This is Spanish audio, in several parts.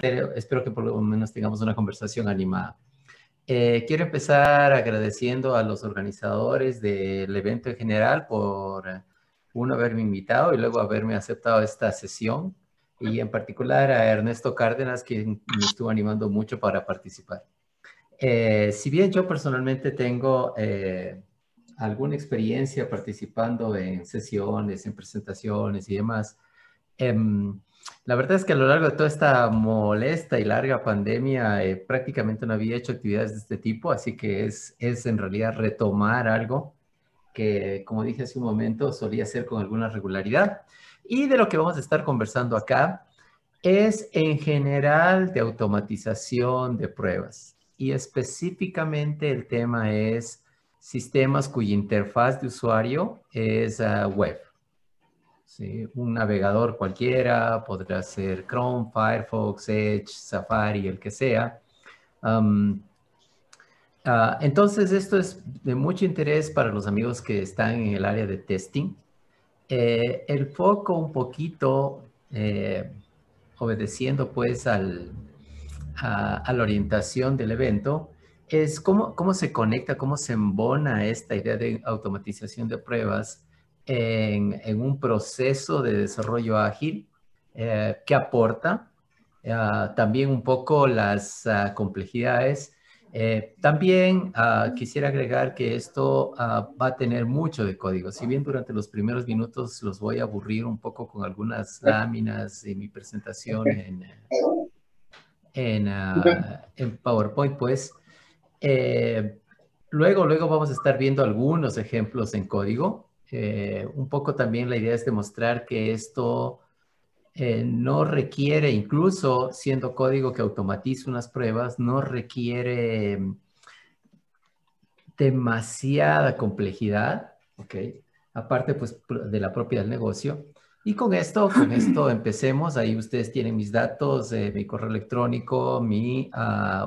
Pero espero que por lo menos tengamos una conversación animada. Quiero empezar agradeciendo a los organizadores del evento en general por uno haberme invitado y luego haberme aceptado esta sesión, y en particular a Ernesto Cárdenas, quien me estuvo animando mucho para participar. Si bien yo personalmente tengo alguna experiencia participando en sesiones, en presentaciones y demás, la verdad es que a lo largo de toda esta molesta y larga pandemia prácticamente no había hecho actividades de este tipo, así que es en realidad retomar algo que, como dije hace un momento, solía hacer con alguna regularidad. Y de lo que vamos a estar conversando acá es en general de automatización de pruebas. Y específicamente el tema es sistemas cuya interfaz de usuario es web. ¿Sí? Un navegador cualquiera, podrá ser Chrome, Firefox, Edge, Safari, el que sea. Um, entonces, esto es de mucho interés para los amigos que están en el área de testing. El foco un poquito, obedeciendo pues a la orientación del evento, es cómo se conecta, cómo se embona esta idea de automatización de pruebas en un proceso de desarrollo ágil que aporta también un poco las complejidades. También quisiera agregar que esto va a tener mucho de código. Si bien durante los primeros minutos los voy a aburrir un poco con algunas láminas y mi presentación en PowerPoint, pues luego vamos a estar viendo algunos ejemplos en código. Un poco también la idea es demostrar que esto no requiere, incluso siendo código que automatiza unas pruebas, no requiere demasiada complejidad, ¿ok? Aparte, pues, de la propia del negocio. Y con esto empecemos. Ahí ustedes tienen mis datos, mi correo electrónico, mi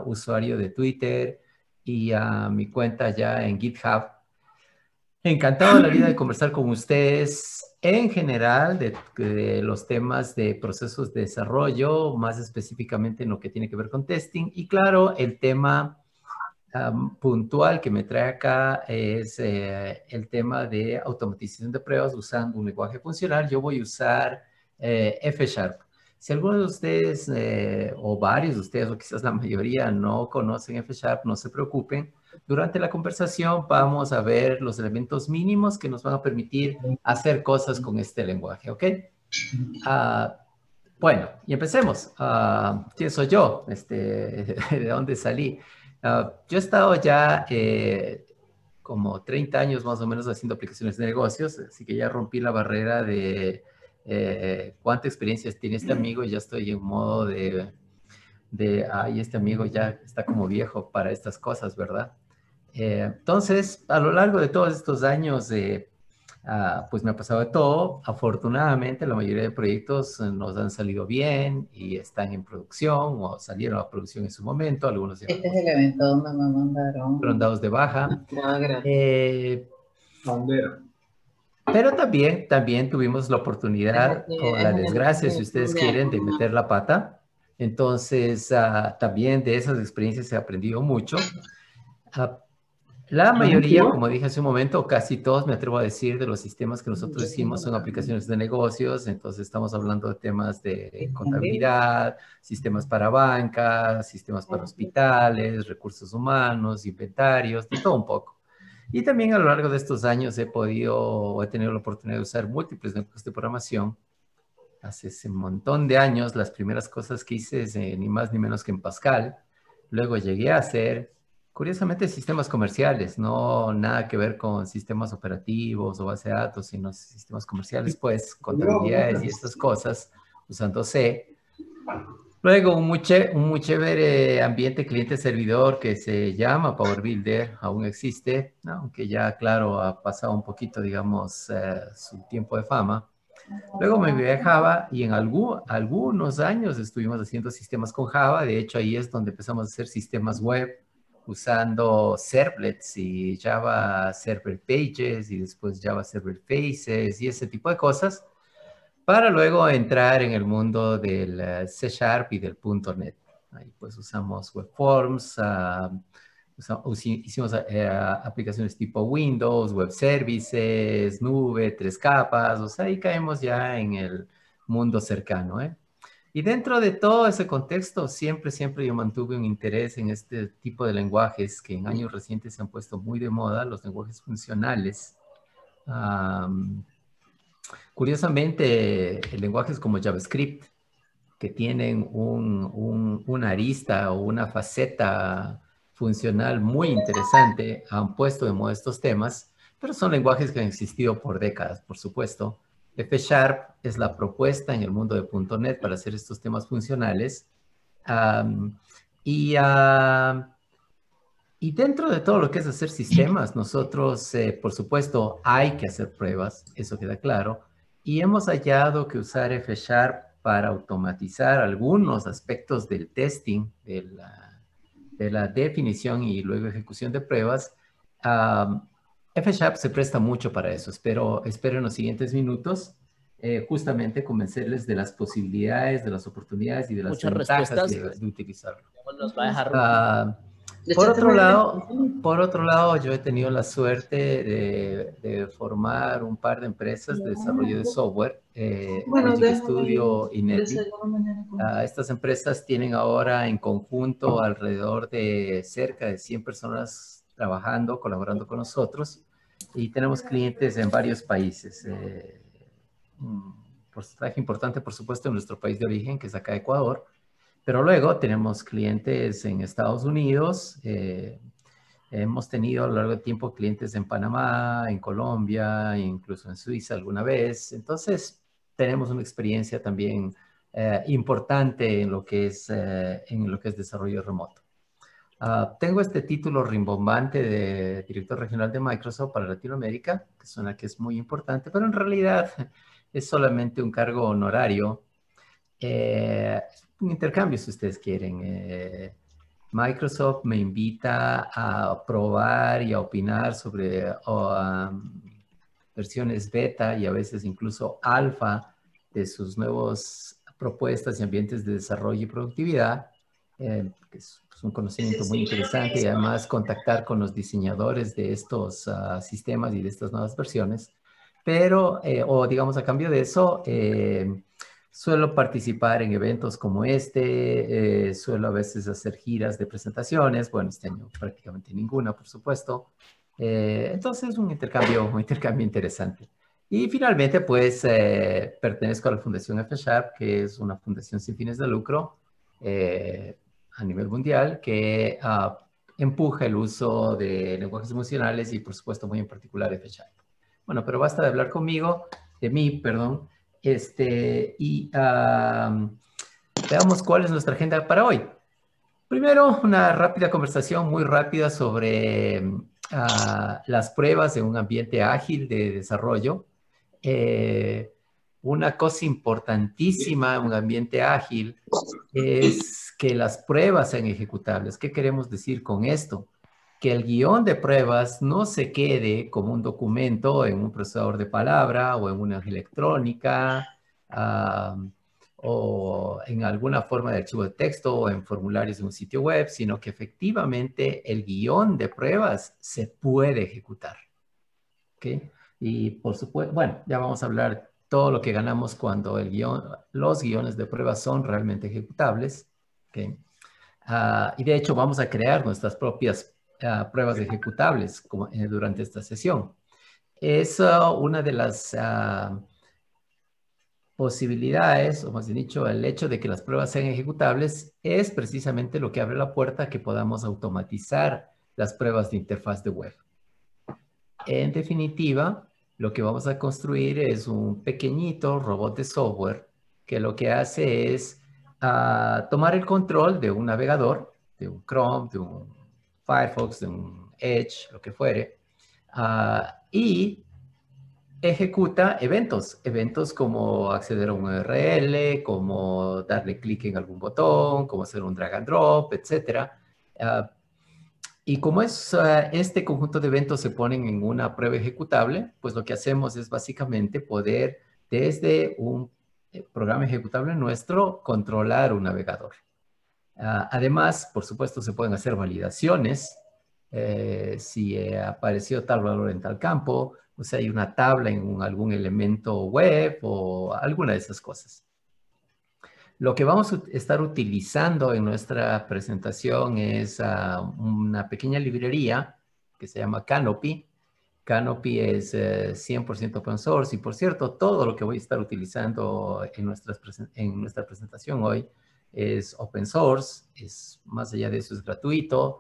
usuario de Twitter y mi cuenta ya en GitHub. Encantado de la vida de conversar con ustedes en general de los temas de procesos de desarrollo, más específicamente en lo que tiene que ver con testing. Y claro, el tema puntual que me trae acá es el tema de automatización de pruebas usando un lenguaje funcional. Yo voy a usar F Sharp. Si alguno de ustedes o varios de ustedes o quizás la mayoría no conocen F Sharp, no se preocupen. Durante la conversación vamos a ver los elementos mínimos que nos van a permitir hacer cosas con este lenguaje, ¿ok? Bueno, y empecemos. ¿Quién soy yo? ¿De dónde salí? Yo he estado ya como 30 años más o menos haciendo aplicaciones de negocios, así que ya rompí la barrera de cuánta experiencia tiene este amigo y ya estoy en modo ay, este amigo ya está como viejo para estas cosas, ¿verdad? Entonces, a lo largo de todos estos años, pues me ha pasado de todo. Afortunadamente, la mayoría de proyectos nos han salido bien y están en producción o salieron a producción en su momento. Algunos ya Este es el evento donde me mandaron fueron dados de baja. gratis. Pero también tuvimos la oportunidad o la desgracia, si ustedes quieren, de meter la pata. Entonces, también de esas experiencias he aprendido mucho. Ah, La mayoría, como dije hace un momento, casi todos, me atrevo a decir, de los sistemas que nosotros hicimos son aplicaciones de negocios. Entonces estamos hablando de temas de ¿En vivo? contabilidad, sistemas para bancas, sistemas para hospitales, recursos humanos, inventarios, de todo un poco. Y también a lo largo de estos años he tenido la oportunidad de usar múltiples lenguajes de programación. Hace ese montón de años, las primeras cosas que hice es ni más ni menos que en Pascal. Luego llegué a hacer, curiosamente, sistemas comerciales, no nada que ver con sistemas operativos o base de datos, sino sistemas comerciales, pues, contabilidades y estas cosas, usando C. Luego un muy chévere ambiente cliente-servidor que se llama Power Builder, aún existe, ¿no? Aunque ya, claro, ha pasado un poquito, digamos, su tiempo de fama. Luego me viajé a Java y en algunos años estuvimos haciendo sistemas con Java. De hecho, ahí es donde empezamos a hacer sistemas web usando servlets y Java Server Pages y después Java Server Faces y ese tipo de cosas. para luego entrar en el mundo del C# y del .NET. Ahí pues usamos web forms, hicimos aplicaciones tipo Windows, web services, nube, 3 capas, o sea, ahí caemos ya en el mundo cercano, ¿eh? Y dentro de todo ese contexto, siempre yo mantuve un interés en este tipo de lenguajes que en años recientes se han puesto muy de moda, los lenguajes funcionales. Curiosamente, lenguajes como JavaScript, que tienen una arista o una faceta funcional muy interesante, han puesto de moda estos temas, pero son lenguajes que han existido por décadas, por supuesto. F# es la propuesta en el mundo de .NET para hacer estos temas funcionales. Um, y, uh, y dentro de todo lo que es hacer sistemas, nosotros, por supuesto, hay que hacer pruebas, eso queda claro, y hemos hallado que usar F# para automatizar algunos aspectos del testing, de la definición y luego ejecución de pruebas, F# se presta mucho para eso. Espero en los siguientes minutos justamente convencerles de las posibilidades, de las oportunidades y de las ventajas de utilizarlo. Nos va a dejar... Por otro lado, yo he tenido la suerte de formar un par de empresas de desarrollo de software, Logic Studio y NetBeat. Estas empresas tienen ahora en conjunto alrededor de cerca de 100 personas trabajando, colaborando con nosotros, y tenemos clientes en varios países. Un porcentaje importante, por supuesto, en nuestro país de origen, que es acá Ecuador. Pero luego tenemos clientes en Estados Unidos, hemos tenido a lo largo del tiempo clientes en Panamá, en Colombia, incluso en Suiza alguna vez. Entonces, tenemos una experiencia también importante en lo que es desarrollo remoto. Tengo este título rimbombante de director regional de Microsoft para Latinoamérica, que suena que es muy importante, pero en realidad es solamente un cargo honorario. Un intercambio, si ustedes quieren. Microsoft me invita a probar y a opinar sobre versiones beta y a veces incluso alfa de sus nuevas propuestas y ambientes de desarrollo y productividad, que es un conocimiento muy interesante, y además contactar con los diseñadores de estos sistemas y de estas nuevas versiones. Pero, o digamos a cambio de eso, suelo participar en eventos como este, suelo a veces hacer giras de presentaciones, bueno, este año prácticamente ninguna, por supuesto. Entonces, un intercambio interesante. Y finalmente, pues, pertenezco a la Fundación F#, que es una fundación sin fines de lucro a nivel mundial que empuja el uso de lenguajes emocionales y, por supuesto, muy en particular F#. Bueno, pero basta de hablar de mí, perdón. Y veamos cuál es nuestra agenda para hoy. Primero, una rápida conversación muy rápida sobre las pruebas en un ambiente ágil de desarrollo. Una cosa importantísima en un ambiente ágil es que las pruebas sean ejecutables. ¿Qué queremos decir con esto? Que el guión de pruebas no se quede como un documento en un procesador de palabra o en una electrónica o en alguna forma de archivo de texto o en formularios de un sitio web, sino que efectivamente el guión de pruebas se puede ejecutar. ¿Okay? Y por supuesto, bueno, ya vamos a hablar todo lo que ganamos cuando los guiones de pruebas son realmente ejecutables. ¿Okay? Y de hecho vamos a crear nuestras propias pruebas ejecutables durante esta sesión. Es una de las posibilidades, o más bien dicho, el hecho de que las pruebas sean ejecutables es precisamente lo que abre la puerta a que podamos automatizar las pruebas de interfaz de web. En definitiva, lo que vamos a construir es un pequeñito robot de software que lo que hace es tomar el control de un navegador, de un Chrome, de un Firefox, de un Edge, lo que fuere, y ejecuta eventos como acceder a un URL, como darle clic en algún botón, como hacer un drag and drop, etc. Y como este conjunto de eventos se ponen en una prueba ejecutable, pues lo que hacemos es básicamente poder, desde un programa ejecutable nuestro controlar un navegador. Además, por supuesto, se pueden hacer validaciones. Si apareció tal valor en tal campo, o sea, hay una tabla en algún elemento web o alguna de esas cosas. Lo que vamos a estar utilizando en nuestra presentación es una pequeña librería que se llama Canopy. Canopy es 100% open source y, por cierto, todo lo que voy a estar utilizando en nuestra presentación hoy es open source, más allá de eso es gratuito,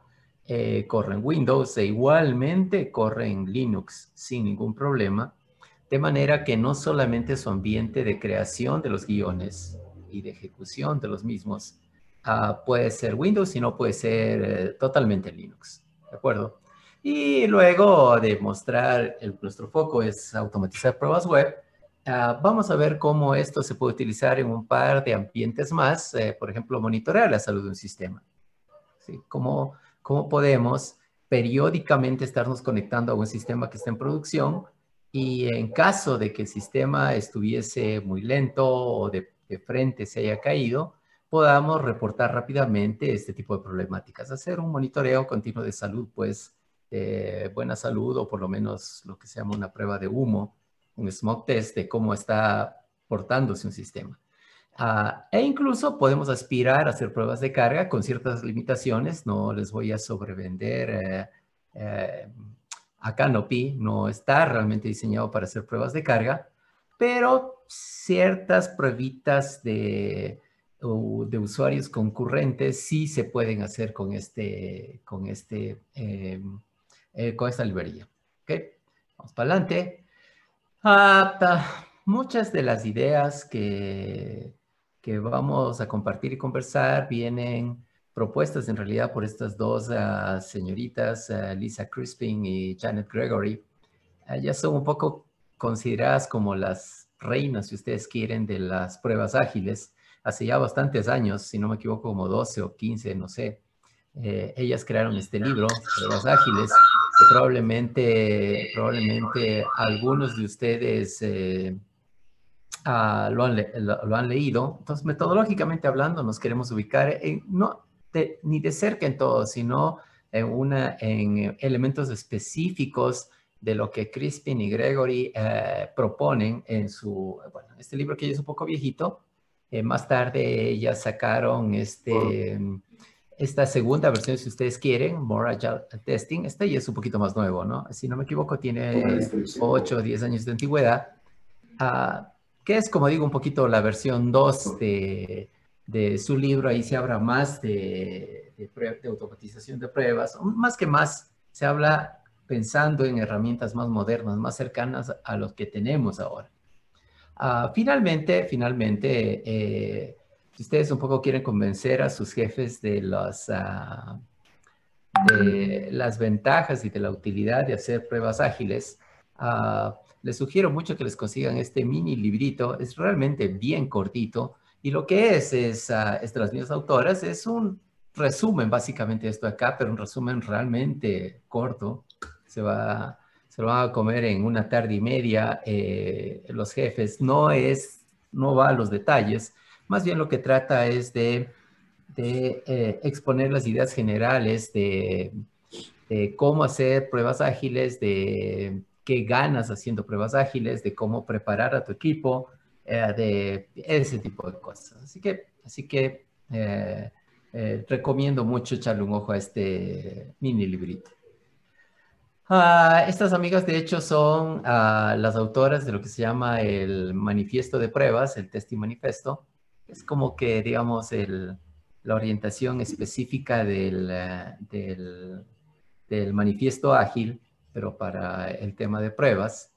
corre en Windows e igualmente corre en Linux sin ningún problema, de manera que no solamente su ambiente de creación de los guiones y de ejecución de los mismos puede ser Windows, sino puede ser totalmente Linux, ¿de acuerdo? Y luego de mostrar, nuestro foco es automatizar pruebas web, vamos a ver cómo esto se puede utilizar en un par de ambientes más, por ejemplo, monitorear la salud de un sistema. ¿Sí? ¿Cómo podemos periódicamente estarnos conectando a un sistema que está en producción y en caso de que el sistema estuviese muy lento o de frente se haya caído, podamos reportar rápidamente este tipo de problemáticas? Hacer un monitoreo continuo de salud, pues, buena salud, o por lo menos lo que se llama una prueba de humo, un smoke test de cómo está portándose un sistema. E incluso podemos aspirar a hacer pruebas de carga con ciertas limitaciones. No les voy a sobrevender a Canopy, no está realmente diseñado para hacer pruebas de carga, pero ciertas pruebitas de usuarios concurrentes sí se pueden hacer con esta librería. ¿Okay? Vamos para adelante. Muchas de las ideas que vamos a compartir y conversar vienen propuestas en realidad por estas dos señoritas, Lisa Crispin y Janet Gregory. Ellas son un poco consideradas como las reinas, si ustedes quieren, de las pruebas ágiles. Hace ya bastantes años, si no me equivoco, como 12 o 15, no sé. Ellas crearon este libro, Pruebas Ágiles, que probablemente algunos de ustedes lo han leído. Entonces, metodológicamente hablando, nos queremos ubicar ni de cerca en todo, sino en elementos específicos de lo que Crispin y Gregory proponen en este libro, que ya es un poco viejito. Más tarde ellas sacaron esta segunda versión, si ustedes quieren, More Agile Testing. Este ya es un poquito más nuevo, ¿no? Si no me equivoco, tiene 8 o 10 años de antigüedad. Que es, como digo, un poquito la versión 2 de su libro. Ahí se habla más de automatización de pruebas. Más, se habla pensando en herramientas más modernas, más cercanas a los que tenemos ahora. Finalmente, si ustedes un poco quieren convencer a sus jefes de las ventajas y de la utilidad de hacer pruebas ágiles, les sugiero mucho que les consigan este mini librito. Es realmente bien cortito y lo que es de las mismas autoras. Es un resumen básicamente de esto acá, pero un resumen realmente corto. Se lo van a comer en una tarde y media los jefes. No va a los detalles, más bien lo que trata es de exponer las ideas generales de cómo hacer pruebas ágiles, de qué ganas haciendo pruebas ágiles, de cómo preparar a tu equipo, de ese tipo de cosas. Así que recomiendo mucho echarle un ojo a este mini librito. Estas amigas, de hecho, son las autoras de lo que se llama el manifiesto de pruebas, el Testing Manifesto. Es como que, digamos, la orientación específica del manifiesto ágil, pero para el tema de pruebas.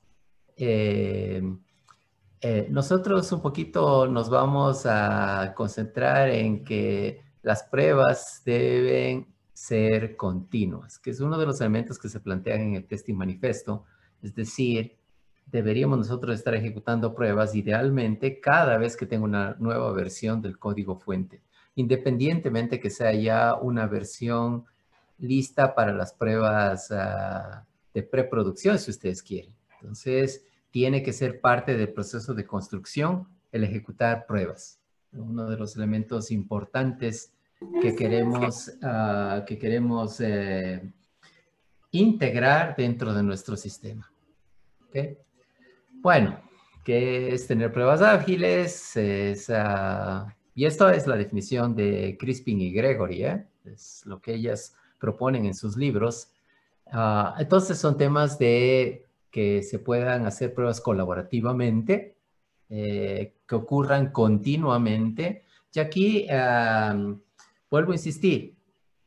Nosotros un poquito nos vamos a concentrar en que las pruebas deben ser continuas, que es uno de los elementos que se plantean en el Testing Manifesto. Es decir, deberíamos nosotros estar ejecutando pruebas idealmente cada vez que tenga una nueva versión del código fuente, independientemente que sea ya una versión lista para las pruebas de preproducción, si ustedes quieren. Entonces, tiene que ser parte del proceso de construcción el ejecutar pruebas. Uno de los elementos importantes que queremos integrar dentro de nuestro sistema. ¿Okay? Bueno, ¿qué es tener pruebas ágiles? Y esto es la definición de Crispin y Gregory, ¿eh? Es lo que ellas proponen en sus libros. Entonces son temas de que se puedan hacer pruebas colaborativamente, que ocurran continuamente. Y aquí vuelvo a insistir,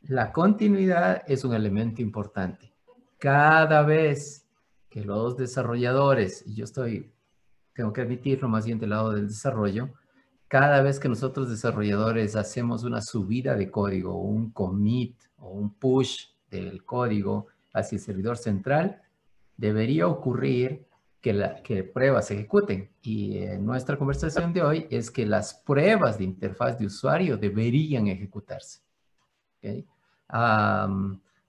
la continuidad es un elemento importante. Cada vez que los desarrolladores, y yo tengo que admitirlo más bien del lado del desarrollo, cada vez que nosotros desarrolladores hacemos una subida de código, un commit o un push del código hacia el servidor central, debería ocurrir que pruebas se ejecuten. Y nuestra conversación de hoy es que las pruebas de interfaz de usuario deberían ejecutarse. ¿Okay?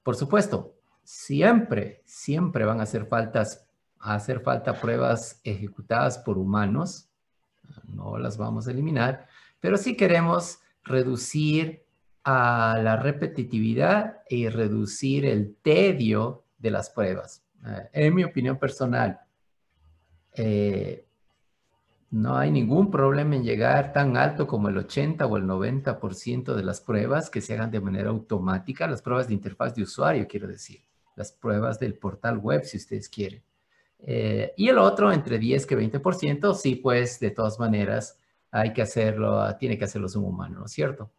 Por supuesto, siempre van a hacer falta pruebas ejecutadas por humanos. No las vamos a eliminar, pero sí queremos reducir a la repetitividad y reducir el tedio de las pruebas. En mi opinión personal, no hay ningún problema en llegar tan alto como el 80 o el 90% de las pruebas que se hagan de manera automática, las pruebas de interfaz de usuario, quiero decir, las pruebas del portal web, si ustedes quieren. Y el otro, entre 10 que 20%, sí, pues, de todas maneras, tiene que hacerlo un humano, ¿no es cierto?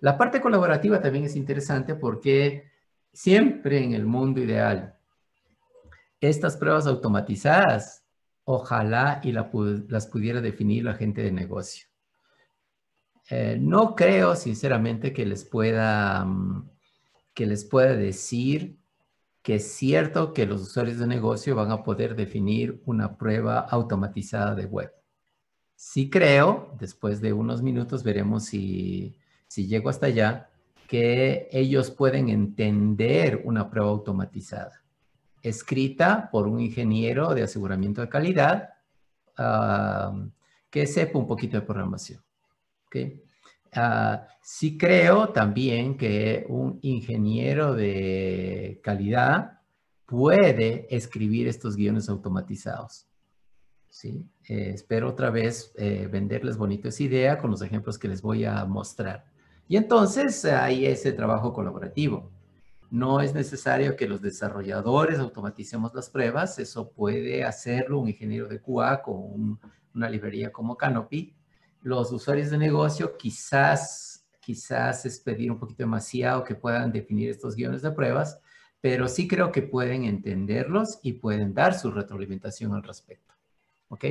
La parte colaborativa también es interesante porque siempre en el mundo ideal, estas pruebas automatizadas, ojalá y las pudiera definir la gente de negocio. No creo, sinceramente, que les pueda decir que es cierto que los usuarios de negocio van a poder definir una prueba automatizada de web. Sí creo, después de unos minutos veremos si llego hasta allá, que ellos pueden entender una prueba automatizada, escrita por un ingeniero de aseguramiento de calidad que sepa un poquito de programación. ¿Okay? Sí creo también que un ingeniero de calidad puede escribir estos guiones automatizados. ¿Sí? Espero otra vez venderles bonito esa idea con los ejemplos que les voy a mostrar. Y entonces hay ese trabajo colaborativo. No es necesario que los desarrolladores automaticemos las pruebas, eso puede hacerlo un ingeniero de QA con una librería como Canopy. Los usuarios de negocio quizás es pedir un poquito demasiado que puedan definir estos guiones de pruebas, pero sí creo que pueden entenderlos y pueden dar su retroalimentación al respecto. ¿Ok?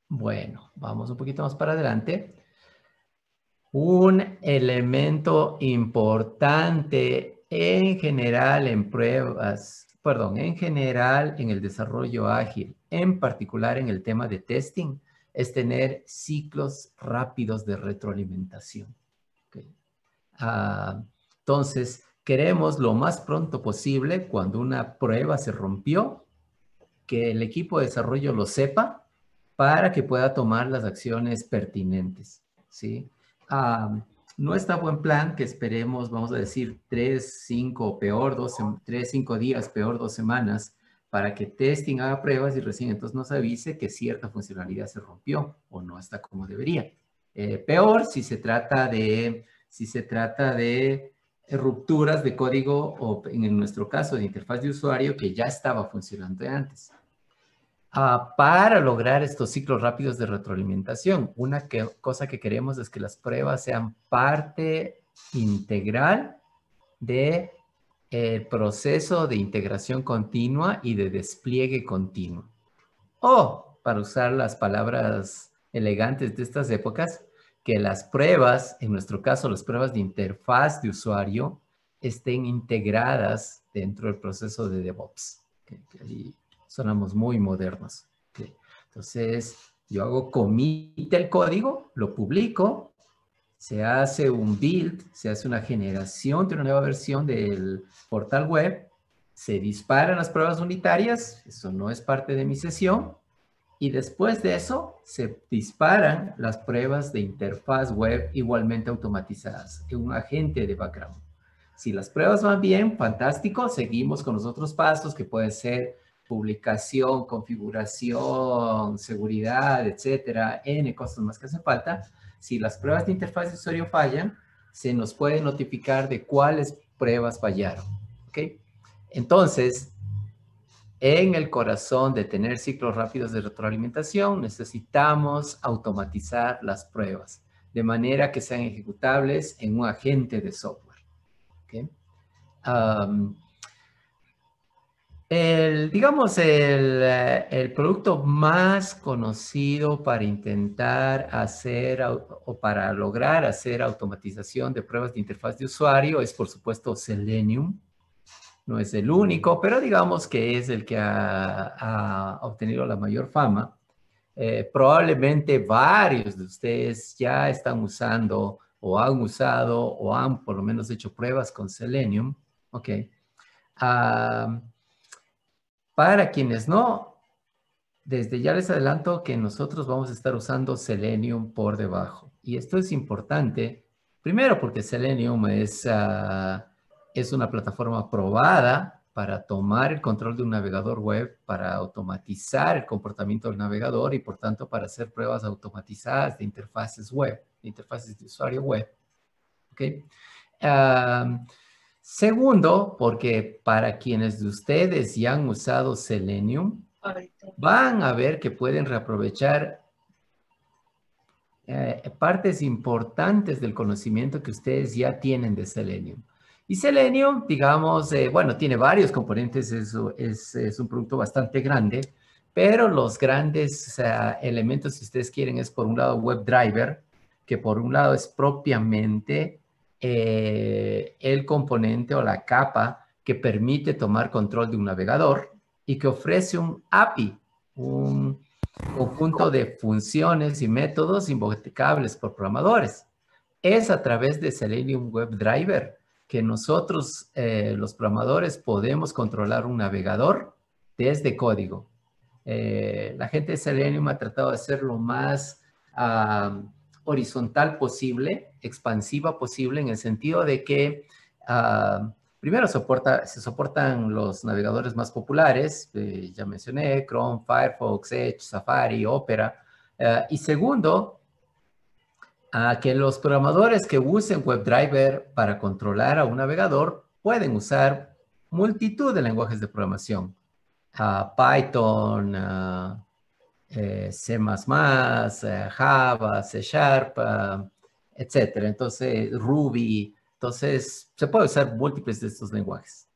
Bueno, vamos un poquito más para adelante. Un elemento importante en general en en el desarrollo ágil, en particular en el tema de testing, es tener ciclos rápidos de retroalimentación. ¿Okay? Entonces, queremos lo más pronto posible, cuando una prueba se rompió, que el equipo de desarrollo lo sepa para que pueda tomar las acciones pertinentes, ¿sí? No está buen plan que esperemos, vamos a decir, 3, 5 días, peor 2 semanas, para que testing haga pruebas y recién entonces nos avise que cierta funcionalidad se rompió o no está como debería. Peor si se trata de rupturas de código o en nuestro caso de interfaz de usuario que ya estaba funcionando antes. Para lograr estos ciclos rápidos de retroalimentación, una cosa que queremos es que las pruebas sean parte integral del proceso de integración continua y de despliegue continuo. O, para usar las palabras elegantes de estas épocas, que las pruebas, en nuestro caso las pruebas de interfaz de usuario, estén integradas dentro del proceso de DevOps. Y sonamos muy modernos. Okay. Entonces, yo hago commit el código, lo publico, se hace un build, se hace una generación de una nueva versión del portal web, se disparan las pruebas unitarias, eso no es parte de mi sesión, Y después de eso, se disparan las pruebas de interfaz web igualmente automatizadas en un agente de background. Si las pruebas van bien, fantástico, seguimos con los otros pasos que pueden ser publicación, configuración, seguridad, etcétera, N cosas más que hace falta. Si las pruebas de interfaz de usuario fallan, se nos puede notificar de cuáles pruebas fallaron, ¿ok? Entonces, en el corazón de tener ciclos rápidos de retroalimentación, necesitamos automatizar las pruebas de manera que sean ejecutables en un agente de software. ¿Okay? Digamos, el producto más conocido para intentar hacer o para lograr hacer automatización de pruebas de interfaz de usuario es, por supuesto, Selenium. No es el único, pero digamos que es el que ha obtenido la mayor fama. Probablemente varios de ustedes ya están usando o han usado o han por lo menos hecho pruebas con Selenium. Ok. Para quienes no, desde ya les adelanto que nosotros vamos a estar usando Selenium por debajo. Y esto es importante, primero porque Selenium es una plataforma probada para tomar el control de un navegador web, para automatizar el comportamiento del navegador y por tanto para hacer pruebas automatizadas de interfaces web, de interfaces de usuario web. ¿Ok? Segundo, porque para quienes de ustedes ya han usado Selenium, van a ver que pueden reaprovechar partes importantes del conocimiento que ustedes ya tienen de Selenium. Y Selenium, digamos, bueno, tiene varios componentes, es un producto bastante grande, pero los grandes elementos, si ustedes quieren, es por un lado WebDriver, que por un lado es propiamente el componente o la capa que permite tomar control de un navegador y que ofrece un API, un conjunto de funciones y métodos invocables por programadores. Es a través de Selenium WebDriver que nosotros, los programadores, podemos controlar un navegador desde código. La gente de Selenium ha tratado de ser lo más horizontal posible, expansiva posible, en el sentido de que primero se soportan los navegadores más populares, ya mencioné, Chrome, Firefox, Edge, Safari, Opera. Y segundo, que los programadores que usen WebDriver para controlar a un navegador pueden usar multitud de lenguajes de programación. Python, C++, Java, C Sharp, etc. Entonces, Ruby. Entonces, se puede usar múltiples de estos lenguajes.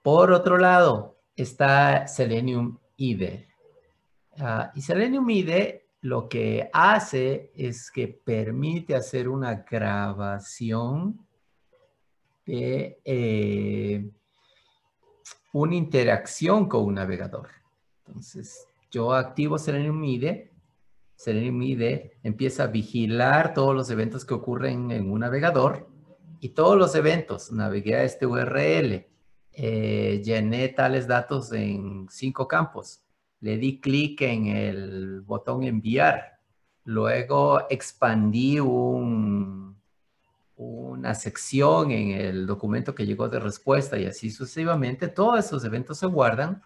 Por otro lado, está Selenium IDE. Y Selenium IDE lo que hace es que permite hacer una grabación de una interacción con un navegador. Entonces, yo activo Selenium IDE. Selenium IDE empieza a vigilar todos los eventos que ocurren en un navegador y todos los eventos. Navegué a este URL, llené tales datos en 5 campos, le di clic en el botón enviar, luego expandí una sección en el documento que llegó de respuesta y así sucesivamente. Todos esos eventos se guardan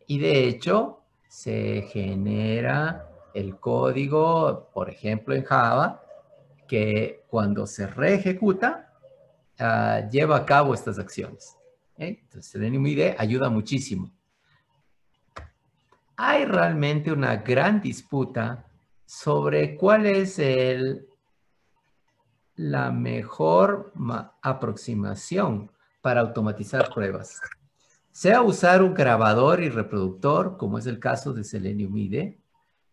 y de hecho se genera el código, por ejemplo en Java, que cuando se reejecuta, lleva a cabo estas acciones. Entonces, Selenium IDE ayuda muchísimo. Hay realmente una gran disputa sobre cuál es la mejor aproximación para automatizar pruebas. Sea usar un grabador y reproductor, como es el caso de Selenium IDE,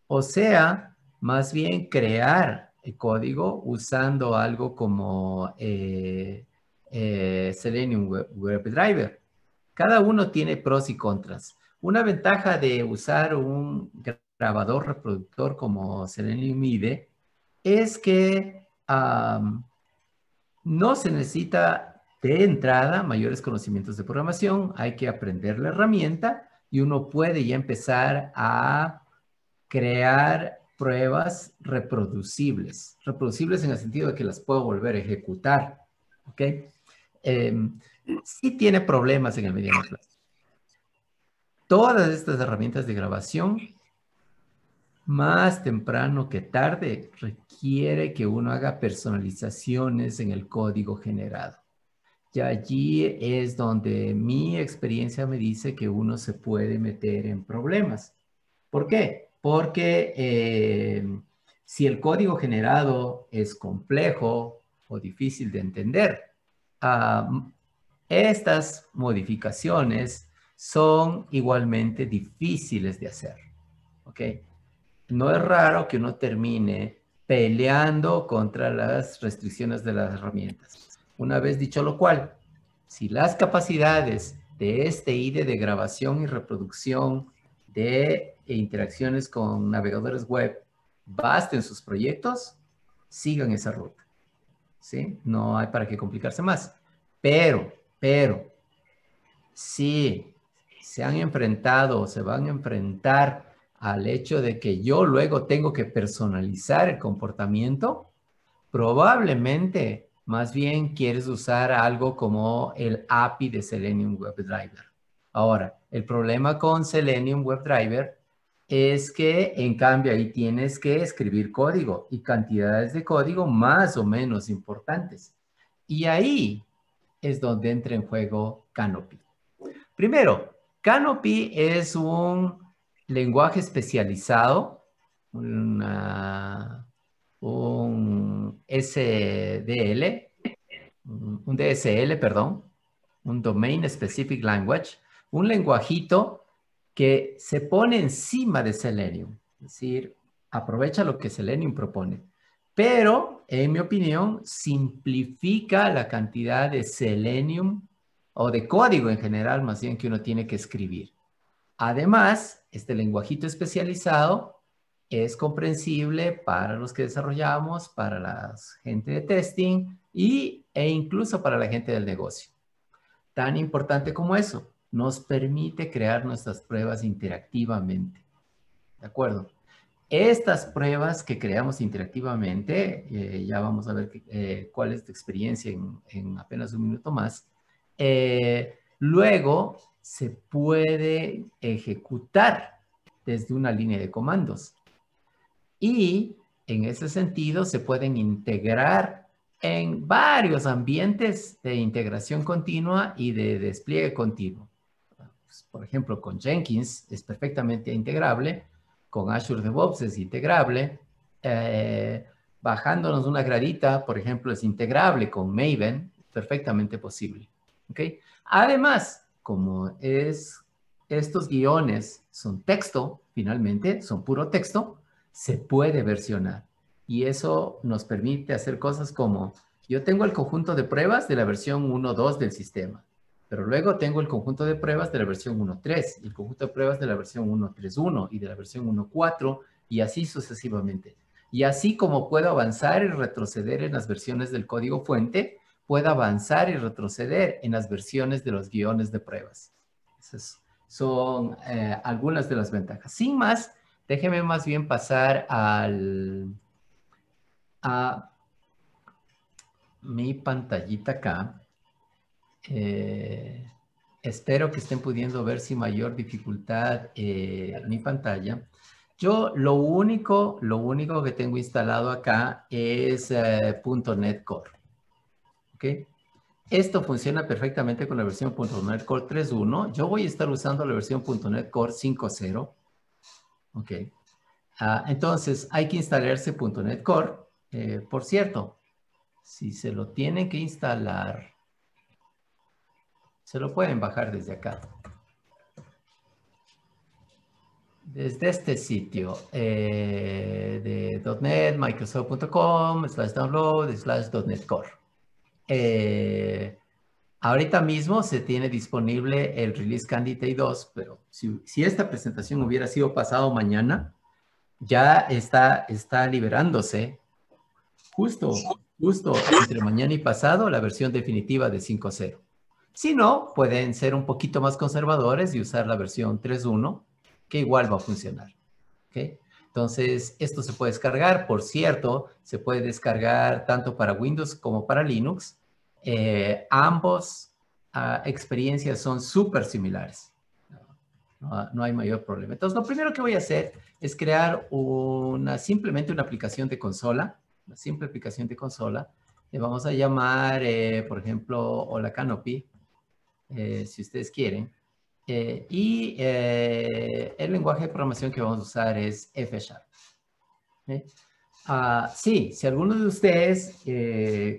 o sea, más bien crear el código usando algo como Selenium WebDriver. Cada uno tiene pros y contras. Una ventaja de usar un grabador reproductor como Selenium IDE es que no se necesita de entrada mayores conocimientos de programación, hay que aprender la herramienta y uno puede ya empezar a crear pruebas reproducibles. Reproducibles en el sentido de que las puedo volver a ejecutar. ¿Ok? Sí tiene problemas en el mediano plazo. Todas estas herramientas de grabación, más temprano que tarde, requiere que uno haga personalizaciones en el código generado. Y allí es donde mi experiencia me dice que uno se puede meter en problemas. ¿Por qué? Porque si el código generado es complejo o difícil de entender, estas modificaciones son igualmente difíciles de hacer. ¿Ok? No es raro que uno termine peleando contra las restricciones de las herramientas. Una vez dicho lo cual, si las capacidades de este IDE de grabación y reproducción de interacciones con navegadores web basten sus proyectos, sigan esa ruta. ¿Sí? No hay para qué complicarse más. Pero, si se han enfrentado o se van a enfrentar al hecho de que yo luego tengo que personalizar el comportamiento, probablemente más bien quieres usar algo como el API de Selenium WebDriver. Ahora, el problema con Selenium WebDriver es que en cambio ahí tienes que escribir código y cantidades de código más o menos importantes. Y ahí es donde entra en juego Canopy. Primero, Canopy es un lenguaje especializado, un SDL, un DSL, perdón, un Domain Specific Language, un lenguajito que se pone encima de Selenium, es decir, aprovecha lo que Selenium propone, pero en mi opinión simplifica la cantidad de Selenium o de código en general, más bien que uno tiene que escribir. Además, este lenguajito especializado es comprensible para los que desarrollamos, para la gente de testing e incluso para la gente del negocio. Tan importante como eso, nos permite crear nuestras pruebas interactivamente. ¿De acuerdo? Estas pruebas que creamos interactivamente, ya vamos a ver cuál es tu experiencia en apenas un minuto más, luego se puede ejecutar desde una línea de comandos. Y en ese sentido se pueden integrar en varios ambientes de integración continua y de despliegue continuo. Por ejemplo, con Jenkins es perfectamente integrable, con Azure DevOps es integrable, bajándonos una gradita, por ejemplo, es integrable con Maven, perfectamente posible. ¿Okay? Además, como estos guiones son texto, finalmente, son puro texto, se puede versionar. Y eso nos permite hacer cosas como, yo tengo el conjunto de pruebas de la versión 1.2 del sistema, pero luego tengo el conjunto de pruebas de la versión 1.3, y el conjunto de pruebas de la versión 1.3.1 y de la versión 1.4, y así sucesivamente. Y así como puedo avanzar y retroceder en las versiones del código fuente, puedo avanzar y retroceder en las versiones de los guiones de pruebas. Esas son algunas de las ventajas. Sin más, déjeme más bien pasar a mi pantallita acá. Espero que estén pudiendo ver sin mayor dificultad mi pantalla. Yo lo único que tengo instalado acá es .NET Core. ¿Ok? Esto funciona perfectamente con la versión .NET Core 3.1. Yo voy a estar usando la versión .NET Core 5.0. Ok. Entonces, hay que instalarse .NET Core. Por cierto, si se lo tienen que instalar, se lo pueden bajar desde acá. Desde este sitio de .NET, microsoft.com/download/.NET Core. Ahorita mismo se tiene disponible el Release Candidate 2, pero si esta presentación hubiera sido pasado mañana, ya está liberándose justo entre mañana y pasado la versión definitiva de 5.0. Si no, pueden ser un poquito más conservadores y usar la versión 3.1, que igual va a funcionar. ¿Okay? Entonces, esto se puede descargar. Por cierto, se puede descargar tanto para Windows como para Linux. Ambos experiencias son súper similares. No hay mayor problema. Entonces, lo primero que voy a hacer es crear simplemente una aplicación de consola, una simple aplicación de consola. Le vamos a llamar, por ejemplo, Hola Canopy, si ustedes quieren. El lenguaje de programación que vamos a usar es F#. Sí, si alguno de ustedes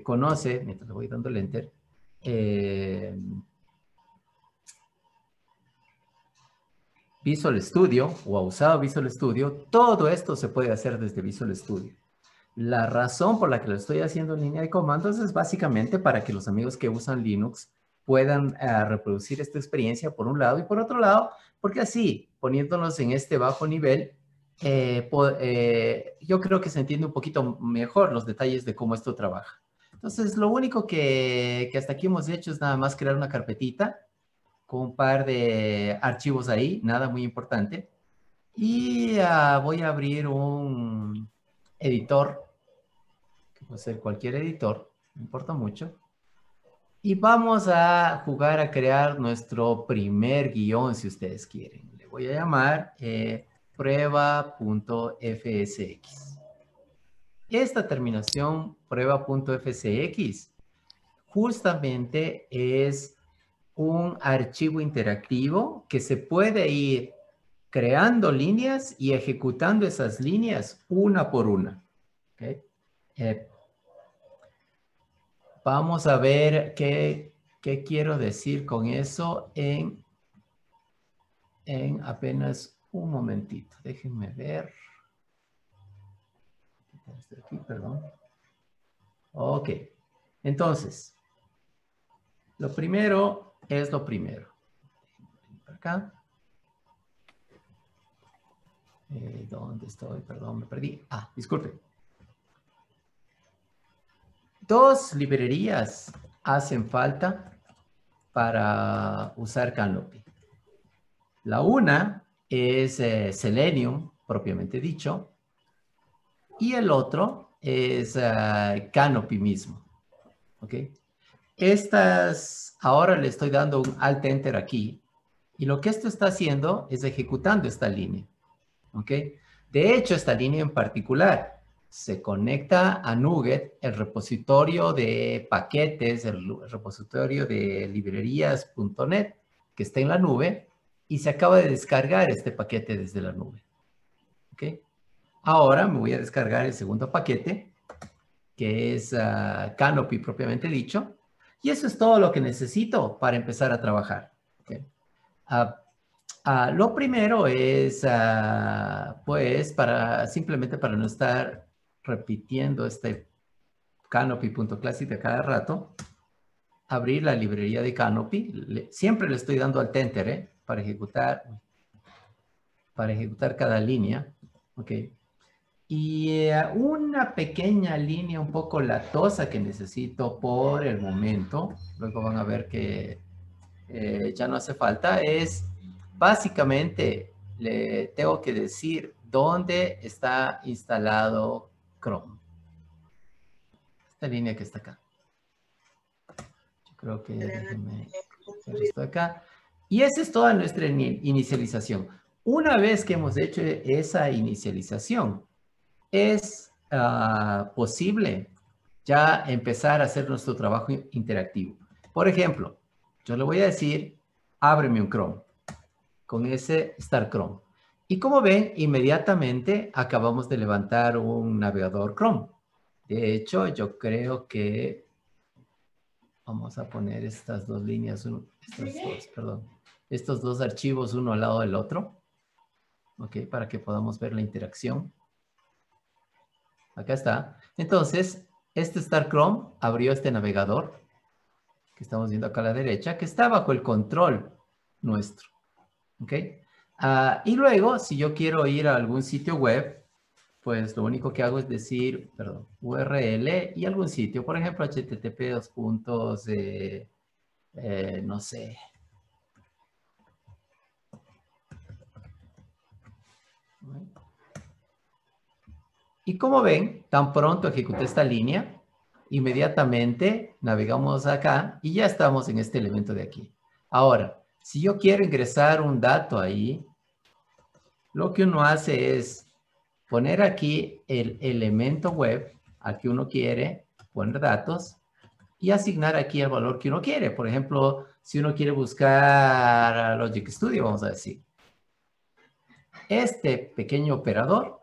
conoce, mientras le voy dando el enter, Visual Studio o ha usado Visual Studio, todo esto se puede hacer desde Visual Studio. La razón por la que lo estoy haciendo en línea de comandos es básicamente para que los amigos que usan Linux puedan reproducir esta experiencia por un lado y por otro lado, porque así, poniéndonos en este bajo nivel, yo creo que se entiende un poquito mejor los detalles de cómo esto trabaja. Entonces, lo único que hasta aquí hemos hecho es nada más crear una carpetita con un par de archivos ahí, nada muy importante. Y voy a abrir un editor, que puede ser cualquier editor, no importa mucho. Y vamos a jugar a crear nuestro primer guión, si ustedes quieren. Le voy a llamar prueba.fsx. Esta terminación, prueba.fsx, justamente es un archivo interactivo que se puede ir creando líneas y ejecutando esas líneas una por una. ¿Okay? Vamos a ver qué quiero decir con eso en apenas un momentito. Déjenme ver. Aquí, perdón. Ok. Entonces, lo primero es lo primero. Por acá. ¿Dónde estoy? Perdón, me perdí. Disculpe. Dos librerías hacen falta para usar Canopy. La una es Selenium, propiamente dicho, y el otro es Canopy mismo. ¿Ok? Ahora le estoy dando un Alt-Enter aquí, y lo que esto está haciendo es ejecutando esta línea. ¿Ok? De hecho, esta línea en particular se conecta a NuGet, el repositorio de paquetes, el repositorio de librerías.net, que está en la nube, y se acaba de descargar este paquete desde la nube. ¿Ok? Ahora me voy a descargar el segundo paquete, que es Canopy propiamente dicho, y eso es todo lo que necesito para empezar a trabajar. ¿Okay? Lo primero es, pues, simplemente para no estar repitiendo este Canopy.classic de cada rato, abrir la librería de Canopy. Siempre le estoy dando alt enter, para ejecutar cada línea. Ok. Y una pequeña línea un poco latosa que necesito por el momento, luego van a ver que ya no hace falta, es básicamente le tengo que decir dónde está instalado Chrome. Esta línea que está acá. Yo creo que déjenme hacer esto acá. Y esa es toda nuestra inicialización. Una vez que hemos hecho esa inicialización, es posible ya empezar a hacer nuestro trabajo interactivo. Por ejemplo, yo le voy a decir, ábreme un Chrome, con ese Start Chrome. Y como ven, inmediatamente acabamos de levantar un navegador Chrome. De hecho, yo creo que vamos a poner estas dos líneas, estos dos archivos uno al lado del otro, ¿ok? Para que podamos ver la interacción. Acá está. Entonces, este Start Chrome abrió este navegador que estamos viendo acá a la derecha, que está bajo el control nuestro. ¿Ok? Y luego, si yo quiero ir a algún sitio web, pues lo único que hago es decir, URL y algún sitio. Por ejemplo, http no sé. Y como ven, tan pronto ejecuté esta línea, inmediatamente navegamos acá y ya estamos en este elemento de aquí. Ahora, si yo quiero ingresar un dato ahí, lo que uno hace es poner aquí el elemento web al que uno quiere poner datos y asignar aquí el valor que uno quiere. Por ejemplo, si uno quiere buscar a Logic Studio, vamos a decir, este pequeño operador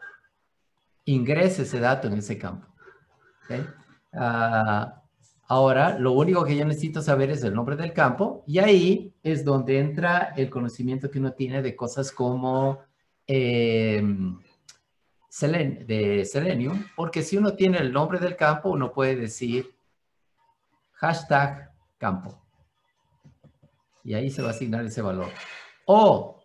ingresa ese dato en ese campo. ¿Okay? Ahora, lo único que yo necesito saber es el nombre del campo y ahí es donde entra el conocimiento que uno tiene de cosas como de Selenium, porque si uno tiene el nombre del campo, uno puede decir hashtag campo y ahí se va a asignar ese valor. O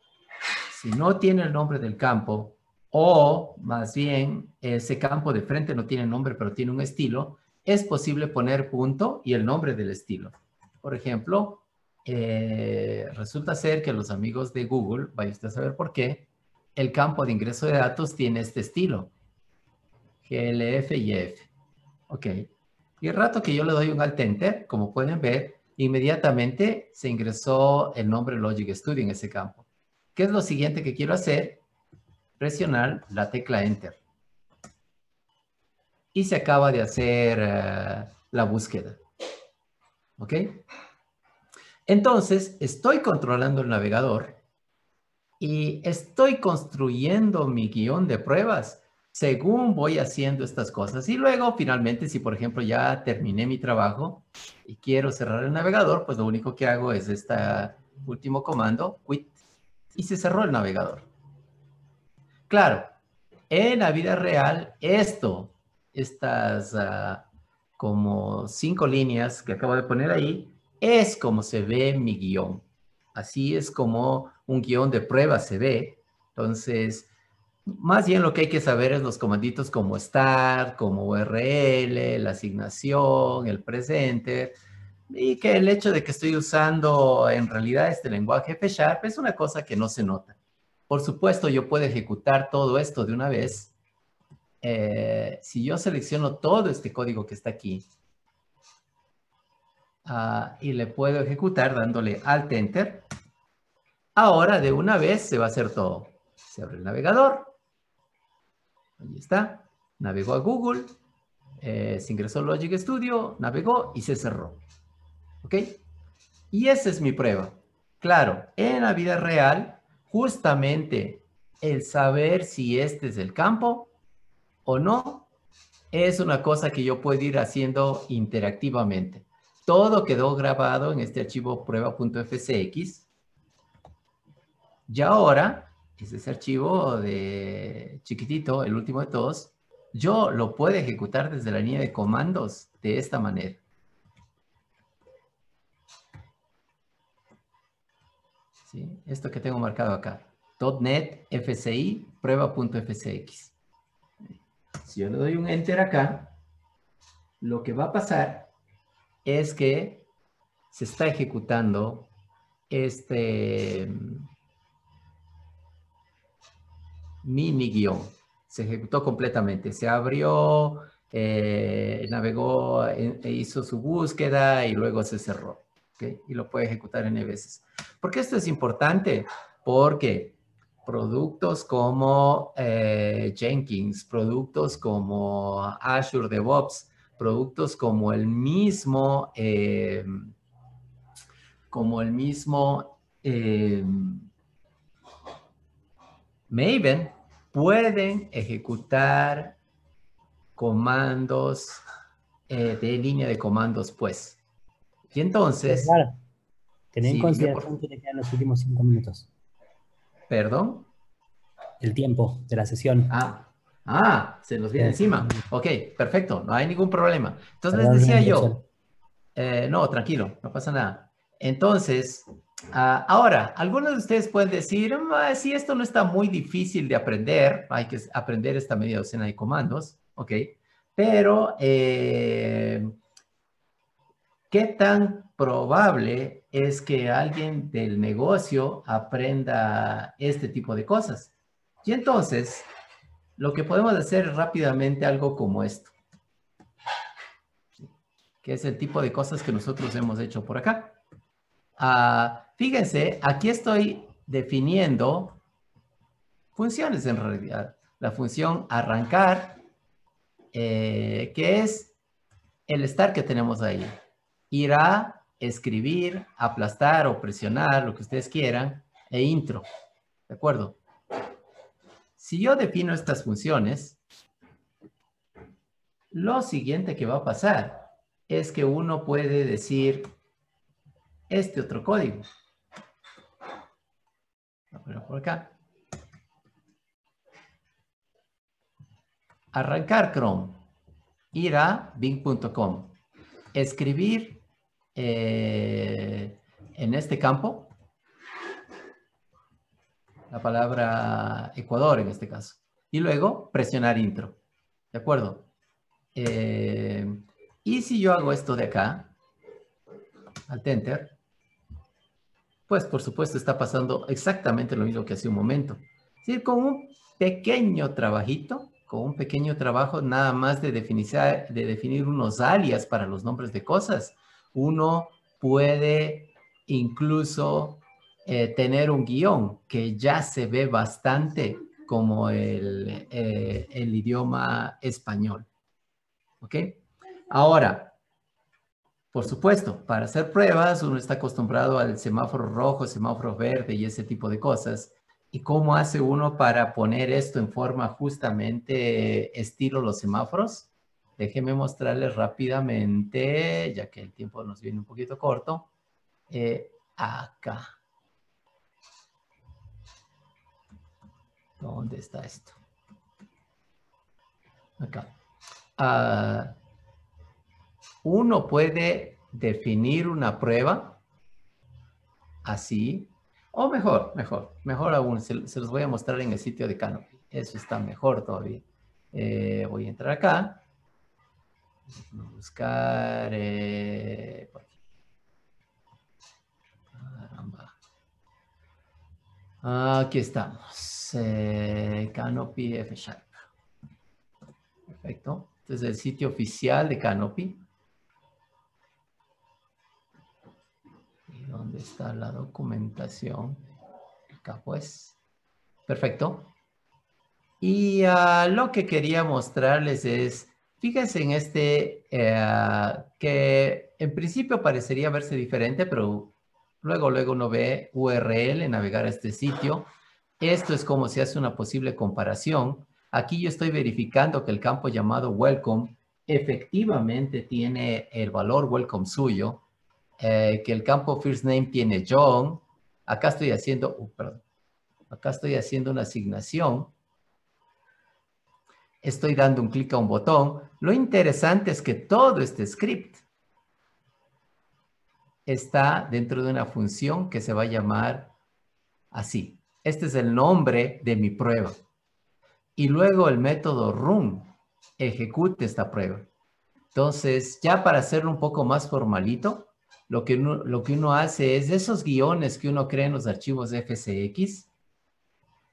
si no tiene el nombre del campo, o más bien ese campo de frente no tiene nombre, pero tiene un estilo, es posible poner punto y el nombre del estilo. Por ejemplo, resulta ser que los amigos de Google, vaya usted a saber por qué, el campo de ingreso de datos tiene este estilo, GLF y F. Ok. Y el rato que yo le doy un Alt Enter, como pueden ver, inmediatamente se ingresó el nombre Logic Studio en ese campo. ¿Qué es lo siguiente que quiero hacer? Presionar la tecla Enter. Y se acaba de hacer la búsqueda. ¿Ok? Entonces, estoy controlando el navegador y estoy construyendo mi guión de pruebas según voy haciendo estas cosas. Y luego, finalmente, si por ejemplo ya terminé mi trabajo y quiero cerrar el navegador, pues lo único que hago es este último comando, quit, y se cerró el navegador. Claro, en la vida real, estas como 5 líneas que acabo de poner ahí, es como se ve mi guión. Así es como un guión de prueba se ve. Entonces, más bien lo que hay que saber es los comanditos como start, como URL, la asignación, el presenter, y que el hecho de que estoy usando en realidad este lenguaje F# es una cosa que no se nota. Por supuesto, yo puedo ejecutar todo esto de una vez. Si yo selecciono todo este código que está aquí y le puedo ejecutar dándole Alt Enter, ahora de una vez se va a hacer todo. Se abre el navegador. Ahí está. Navegó a Google. Se ingresó Logic Studio. Navegó y se cerró. ¿Ok? Y esa es mi prueba. Claro, en la vida real, justamente el saber si este es el campo o no, es una cosa que yo puedo ir haciendo interactivamente. Todo quedó grabado en este archivo prueba.fcx. Y ahora, ese archivo de chiquitito, el último de todos, yo lo puedo ejecutar desde la línea de comandos de esta manera. ¿Sí? Esto que tengo marcado acá. .NET FCI prueba.fcx. Si yo le doy un Enter acá, lo que va a pasar es que se está ejecutando este mini guión. Se ejecutó completamente. Se abrió, navegó, hizo su búsqueda y luego se cerró. ¿Okay? Y lo puede ejecutar N veces. ¿Por qué esto es importante? Porque productos como Jenkins, productos como Azure DevOps, productos como el mismo Maven pueden ejecutar comandos de línea de comandos, pues. Y entonces... Claro. Tener en sí, consideración que te quedan los últimos 5 minutos. ¿Perdón? El tiempo de la sesión. Se nos viene encima. Ok, perfecto, no hay ningún problema. Entonces Perdón, les decía yo, no, tranquilo, no pasa nada. Entonces, ahora, algunos de ustedes pueden decir, si esto no está muy difícil de aprender, hay que aprender esta media docena de comandos, ok, pero ¿qué tan probable es que alguien del negocio aprenda este tipo de cosas. Y entonces, lo que podemos hacer es rápidamente algo como esto, que es el tipo de cosas que nosotros hemos hecho por acá. Fíjense, aquí estoy definiendo funciones en realidad. La función arrancar, que es el start que tenemos ahí. Ir a escribir, aplastar o presionar, lo que ustedes quieran, e intro. ¿De acuerdo? Si yo defino estas funciones, lo siguiente que va a pasar es que uno puede decir este otro código. Voy a poner por acá. Arrancar Chrome. Ir a bing.com. Escribir en este campo la palabra Ecuador en este caso. Y luego presionar intro. ¿De acuerdo? Y si yo hago esto de acá, Alt Enter, pues por supuesto está pasando exactamente lo mismo que hace un momento. Es decir, con un pequeño trabajito, con un pequeño trabajo nada más de definir unos alias para los nombres de cosas, uno puede incluso tener un guión que ya se ve bastante como el idioma español. ¿Ok? Ahora, por supuesto, para hacer pruebas uno está acostumbrado al semáforo rojo, semáforo verde y ese tipo de cosas. ¿Y cómo hace uno para poner esto en forma justamente estilo los semáforos? Déjenme mostrarles rápidamente, ya que el tiempo nos viene un poquito corto. Acá. ¿Dónde está esto? Acá. Uno puede definir una prueba así, o mejor aún, se los voy a mostrar en el sitio de Canopy. Eso está mejor todavía. Voy a entrar acá. Voy a buscar por aquí. Caramba. Aquí estamos. Canopy F#. Perfecto. Este es el sitio oficial de Canopy. ¿Y dónde está la documentación? Acá pues. Perfecto. Y lo que quería mostrarles es, fíjense en este, que en principio parecería verse diferente, pero luego uno ve URL, navegar a este sitio. Esto es como se hace una posible comparación. Aquí yo estoy verificando que el campo llamado welcome efectivamente tiene el valor welcome suyo, que el campo first name tiene John. Acá estoy haciendo, acá estoy haciendo una asignación. Estoy dando un clic a un botón. Lo interesante es que todo este script está dentro de una función que se va a llamar así. Este es el nombre de mi prueba. Y luego el método run ejecute esta prueba. Entonces, ya para hacerlo un poco más formalito, lo que uno hace es esos guiones que uno crea en los archivos FCX,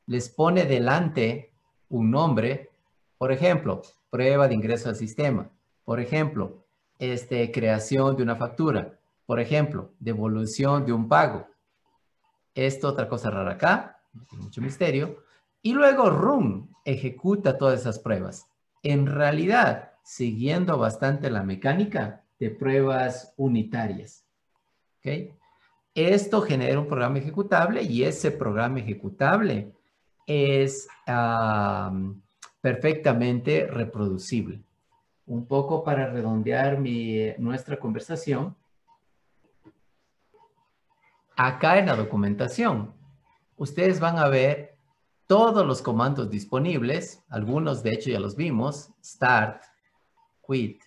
les pone delante un nombre. Por ejemplo, prueba de ingreso al sistema. Por ejemplo, creación de una factura. Por ejemplo, devolución de un pago. Esto, otra cosa rara acá, no tiene mucho misterio. Y luego run ejecuta todas esas pruebas. En realidad, siguiendo bastante la mecánica de pruebas unitarias. ¿Ok? Esto genera un programa ejecutable y ese programa ejecutable es perfectamente reproducible. Un poco para redondear nuestra conversación. Acá en la documentación, ustedes van a ver todos los comandos disponibles. Algunos, de hecho, ya los vimos. Start, quit.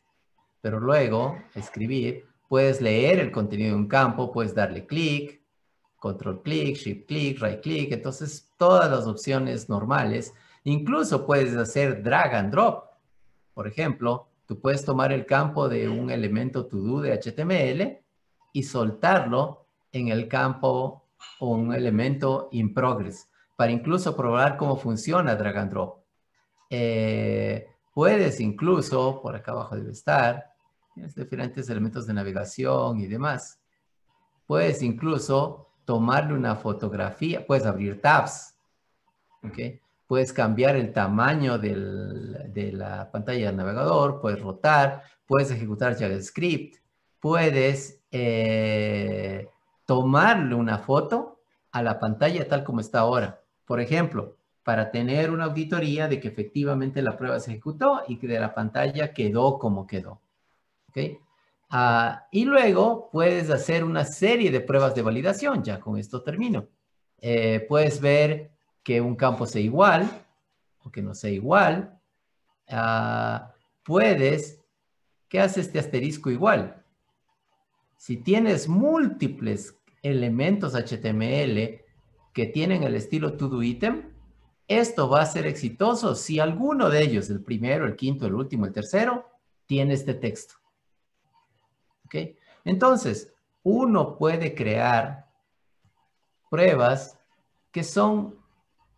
Pero luego, escribir, puedes leer el contenido de un campo, puedes darle clic, control clic, shift clic, right clic. Entonces, todas las opciones normales. Incluso puedes hacer drag and drop. Por ejemplo, tú puedes tomar el campo de un elemento to do de HTML y soltarlo en el campo o un elemento in progress, para incluso probar cómo funciona drag and drop. Puedes incluso, por acá abajo debe estar, tienes diferentes elementos de navegación y demás. Puedes incluso tomarle una fotografía, puedes abrir tabs, ¿ok? Puedes cambiar el tamaño de la pantalla del navegador, puedes rotar, puedes ejecutar JavaScript, puedes tomarle una foto a la pantalla tal como está ahora. Por ejemplo, para tener una auditoría de que efectivamente la prueba se ejecutó y que de la pantalla quedó como quedó. ¿Ok? Y luego puedes hacer una serie de pruebas de validación. Ya con esto termino. Puedes ver que un campo sea igual o que no sea igual. ¿Qué hace este asterisco igual? Si tienes múltiples elementos HTML que tienen el estilo ToDoItem, esto va a ser exitoso si alguno de ellos, el primero, el quinto, el último, el tercero, tiene este texto. ¿Ok? Entonces, uno puede crear pruebas que son,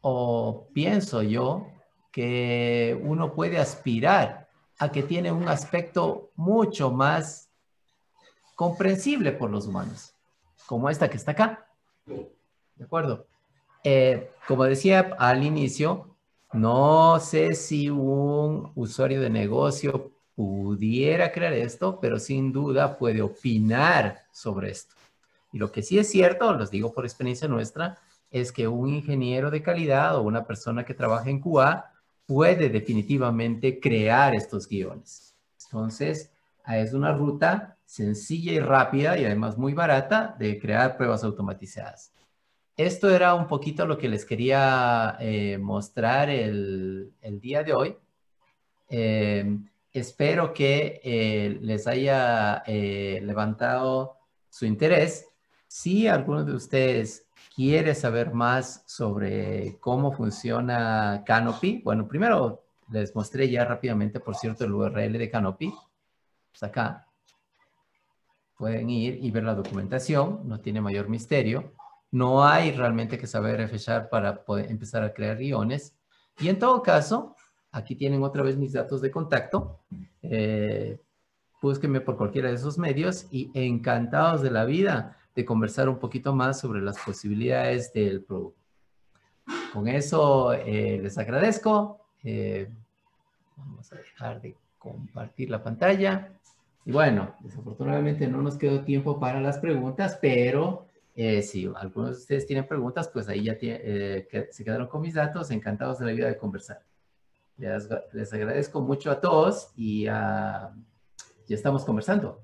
o pienso yo, que uno puede aspirar a que tiene un aspecto mucho más comprensible por los humanos, como esta que está acá. ¿De acuerdo? Como decía al inicio, no sé si un usuario de negocio pudiera crear esto, pero sin duda puede opinar sobre esto. Y lo que sí es cierto, los digo por experiencia nuestra, es que un ingeniero de calidad o una persona que trabaja en QA puede definitivamente crear estos guiones. Entonces, es una ruta sencilla y rápida y además muy barata de crear pruebas automatizadas. Esto era un poquito lo que les quería mostrar el día de hoy. Espero que les haya levantado su interés. Si alguno de ustedes quiere saber más sobre cómo funciona Canopy, bueno, primero les mostré ya rápidamente, por cierto, el URL de Canopy. Pues acá pueden ir y ver la documentación, no tiene mayor misterio. No hay realmente que saber F# para poder empezar a crear guiones. Y en todo caso, aquí tienen otra vez mis datos de contacto. Búsquenme por cualquiera de esos medios y encantados de la vida de conversar un poquito más sobre las posibilidades del producto. Con eso les agradezco. Vamos a dejar de compartir la pantalla. Y bueno, desafortunadamente no nos quedó tiempo para las preguntas, pero si algunos de ustedes tienen preguntas, pues ahí ya se quedaron con mis datos. Encantados de la vida de conversar. Les agradezco mucho a todos y ya estamos conversando.